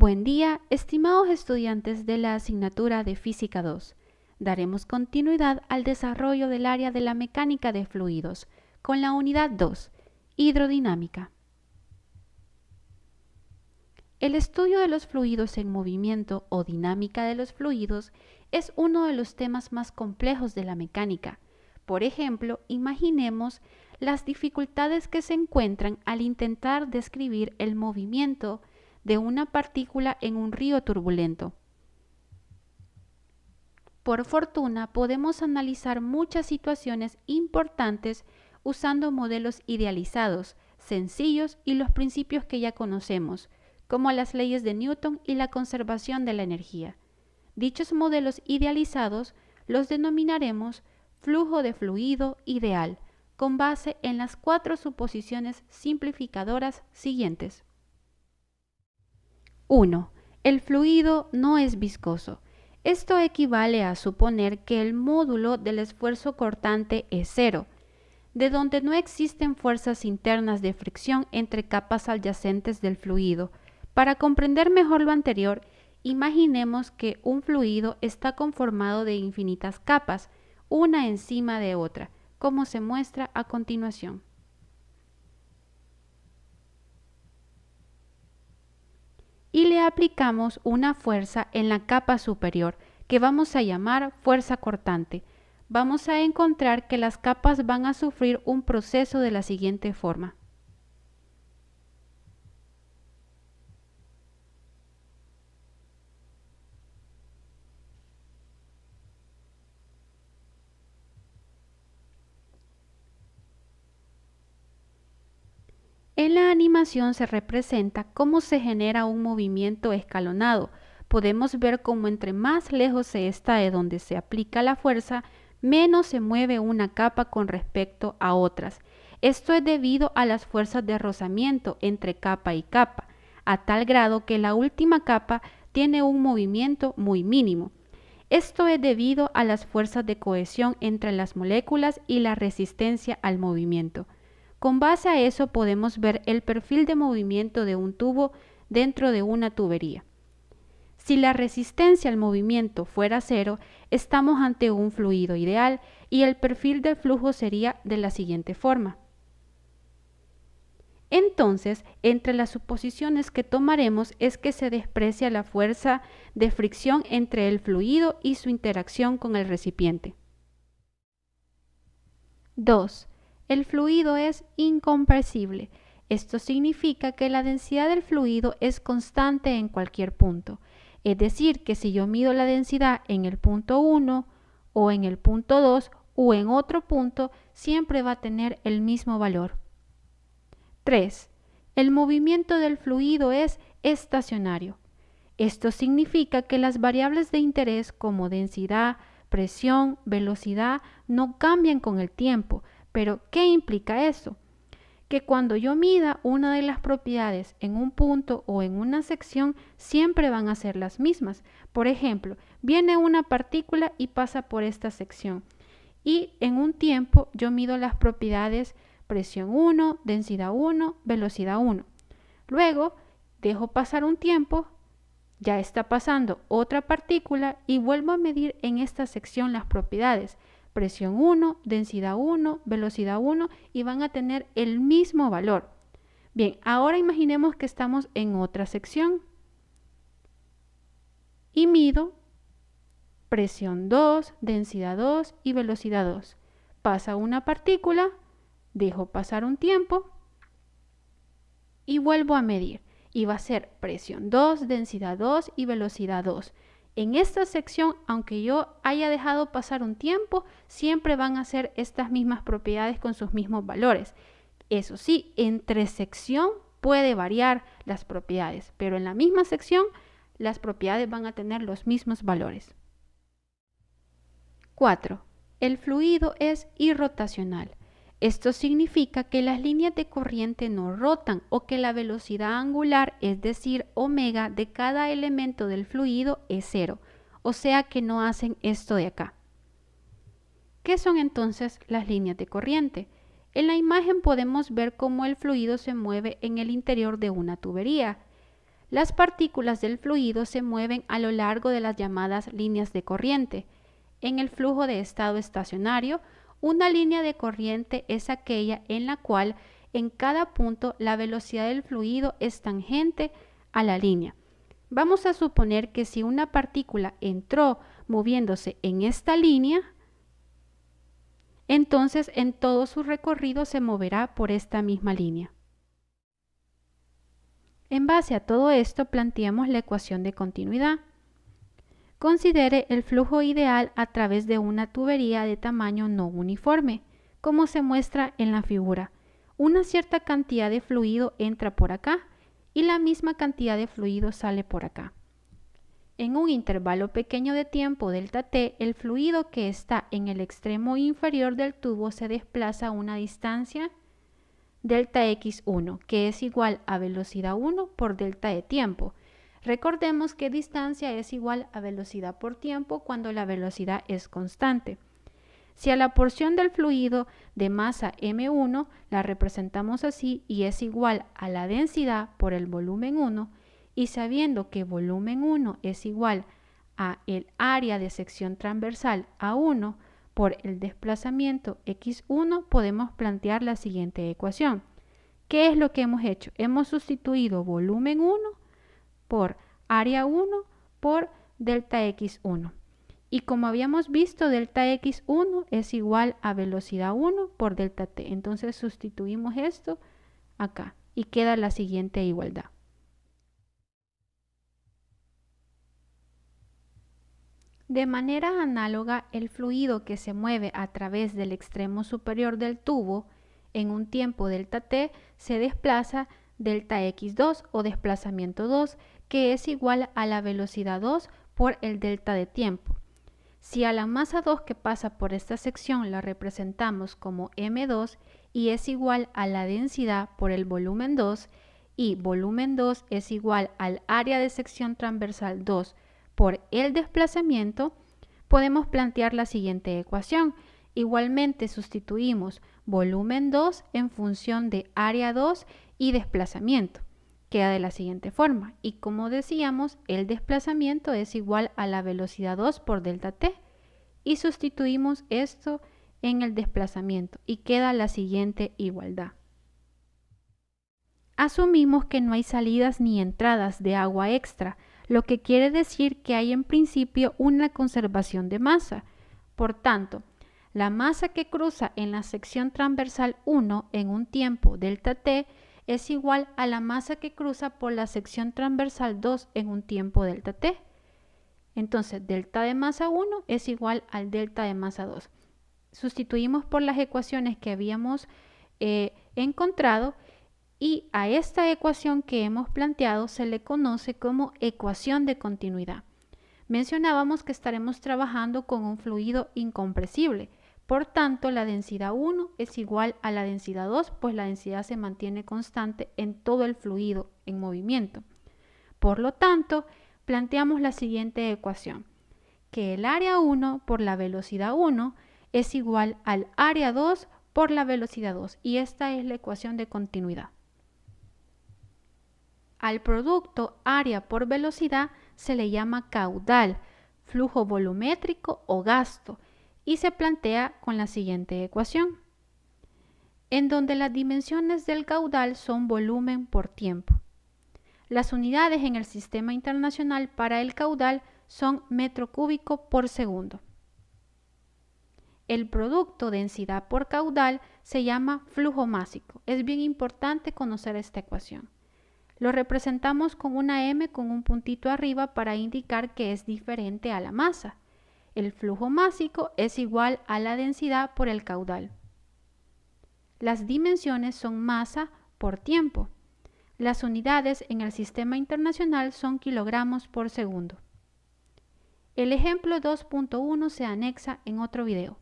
Buen día, estimados estudiantes de la asignatura de Física 2. Daremos continuidad al desarrollo del área de la mecánica de fluidos con la unidad 2, hidrodinámica. El estudio de los fluidos en movimiento o dinámica de los fluidos es uno de los temas más complejos de la mecánica. Por ejemplo, imaginemos las dificultades que se encuentran al intentar describir el movimiento de una partícula en un río turbulento. Por fortuna, podemos analizar muchas situaciones importantes usando modelos idealizados, sencillos y los principios que ya conocemos, como las leyes de Newton y la conservación de la energía. Dichos modelos idealizados los denominaremos flujo de fluido ideal, con base en las 4 suposiciones simplificadoras siguientes. 1. El fluido no es viscoso. Esto equivale a suponer que el módulo del esfuerzo cortante es 0, de donde no existen fuerzas internas de fricción entre capas adyacentes del fluido. Para comprender mejor lo anterior, imaginemos que un fluido está conformado de infinitas capas, una encima de otra, como se muestra a continuación. Y le aplicamos una fuerza en la capa superior, que vamos a llamar fuerza cortante. Vamos a encontrar que las capas van a sufrir un proceso de la siguiente forma. En la animación se representa cómo se genera un movimiento escalonado. Podemos ver cómo entre más lejos se está de donde se aplica la fuerza, menos se mueve una capa con respecto a otras. Esto es debido a las fuerzas de rozamiento entre capa y capa, a tal grado que la última capa tiene un movimiento muy mínimo. Esto es debido a las fuerzas de cohesión entre las moléculas y la resistencia al movimiento. Con base a eso podemos ver el perfil de movimiento de un tubo dentro de una tubería. Si la resistencia al movimiento fuera 0, estamos ante un fluido ideal y el perfil del flujo sería de la siguiente forma. Entonces, entre las suposiciones que tomaremos es que se desprecia la fuerza de fricción entre el fluido y su interacción con el recipiente. 2. El fluido es incompresible. Esto significa que la densidad del fluido es constante en cualquier punto. Es decir, que si yo mido la densidad en el punto 1 o en el punto 2 o en otro punto, siempre va a tener el mismo valor. 3. El movimiento del fluido es estacionario. Esto significa que las variables de interés como densidad, presión, velocidad no cambian con el tiempo. Pero, ¿qué implica eso? Que cuando yo mida una de las propiedades en un punto o en una sección, siempre van a ser las mismas. Por ejemplo, viene una partícula y pasa por esta sección. Y en un tiempo yo mido las propiedades presión 1, densidad 1, velocidad 1. Luego, dejo pasar un tiempo, ya está pasando otra partícula y vuelvo a medir en esta sección las propiedades. Presión 1, densidad 1, velocidad 1 y van a tener el mismo valor. Bien, ahora imaginemos que estamos en otra sección y mido presión 2, densidad 2 y velocidad 2. Pasa una partícula, dejo pasar un tiempo y vuelvo a medir. Y va a ser presión 2, densidad 2 y velocidad 2. En esta sección, aunque yo haya dejado pasar un tiempo, siempre van a ser estas mismas propiedades con sus mismos valores. Eso sí, entre sección puede variar las propiedades, pero en la misma sección las propiedades van a tener los mismos valores. 4. El fluido es irrotacional. Esto significa que las líneas de corriente no rotan o que la velocidad angular, es decir, omega de cada elemento del fluido es 0, o sea que no hacen esto de acá. ¿Qué son entonces las líneas de corriente? En la imagen podemos ver cómo el fluido se mueve en el interior de una tubería. Las partículas del fluido se mueven a lo largo de las llamadas líneas de corriente. En el flujo de estado estacionario, una línea de corriente es aquella en la cual en cada punto la velocidad del fluido es tangente a la línea. Vamos a suponer que si una partícula entró moviéndose en esta línea, entonces en todo su recorrido se moverá por esta misma línea. En base a todo esto, planteamos la ecuación de continuidad. Considere el flujo ideal a través de una tubería de tamaño no uniforme, como se muestra en la figura. Una cierta cantidad de fluido entra por acá y la misma cantidad de fluido sale por acá. En un intervalo pequeño de tiempo ΔT, el fluido que está en el extremo inferior del tubo se desplaza a una distancia Δx1, que es igual a velocidad 1 por delta de tiempo. Recordemos que distancia es igual a velocidad por tiempo cuando la velocidad es constante. Si a la porción del fluido de masa M1 la representamos así y es igual a la densidad por el volumen 1, y sabiendo que volumen 1 es igual a el área de sección transversal A1 por el desplazamiento x1, podemos plantear la siguiente ecuación. ¿Qué es lo que hemos hecho? Hemos sustituido volumen 1 por área 1 por delta x1. Y como habíamos visto, delta x1 es igual a velocidad 1 por delta t. Entonces sustituimos esto acá y queda la siguiente igualdad. De manera análoga, el fluido que se mueve a través del extremo superior del tubo en un tiempo delta t se desplaza delta x2 o desplazamiento 2, que es igual a la velocidad 2 por el delta de tiempo. Si a la masa 2 que pasa por esta sección la representamos como m2 y es igual a la densidad por el volumen 2, y volumen 2 es igual al área de sección transversal 2 por el desplazamiento, podemos plantear la siguiente ecuación. Igualmente sustituimos volumen 2 en función de área 2 y desplazamiento. Queda de la siguiente forma. Y como decíamos, el desplazamiento es igual a la velocidad 2 por delta t. Y sustituimos esto en el desplazamiento y queda la siguiente igualdad. Asumimos que no hay salidas ni entradas de agua extra, lo que quiere decir que hay en principio una conservación de masa. Por tanto, la masa que cruza en la sección transversal 1 en un tiempo delta t es igual a la masa que cruza por la sección transversal 2 en un tiempo delta t. Entonces, delta de masa 1 es igual al delta de masa 2. Sustituimos por las ecuaciones que habíamos encontrado y a esta ecuación que hemos planteado se le conoce como ecuación de continuidad. Mencionábamos que estaremos trabajando con un fluido incompresible. Por tanto, la densidad 1 es igual a la densidad 2, pues la densidad se mantiene constante en todo el fluido en movimiento. Por lo tanto, planteamos la siguiente ecuación, que el área 1 por la velocidad 1 es igual al área 2 por la velocidad 2, y esta es la ecuación de continuidad. Al producto área por velocidad se le llama caudal, flujo volumétrico o gasto, y se plantea con la siguiente ecuación, en donde las dimensiones del caudal son volumen por tiempo. Las unidades en el sistema internacional para el caudal son metro cúbico por segundo. El producto densidad por caudal se llama flujo másico. Es bien importante conocer esta ecuación. Lo representamos con una M con un puntito arriba para indicar que es diferente a la masa. El flujo másico es igual a la densidad por el caudal. Las dimensiones son masa por tiempo. Las unidades en el sistema internacional son kilogramos por segundo. El ejemplo 2.1 se anexa en otro video.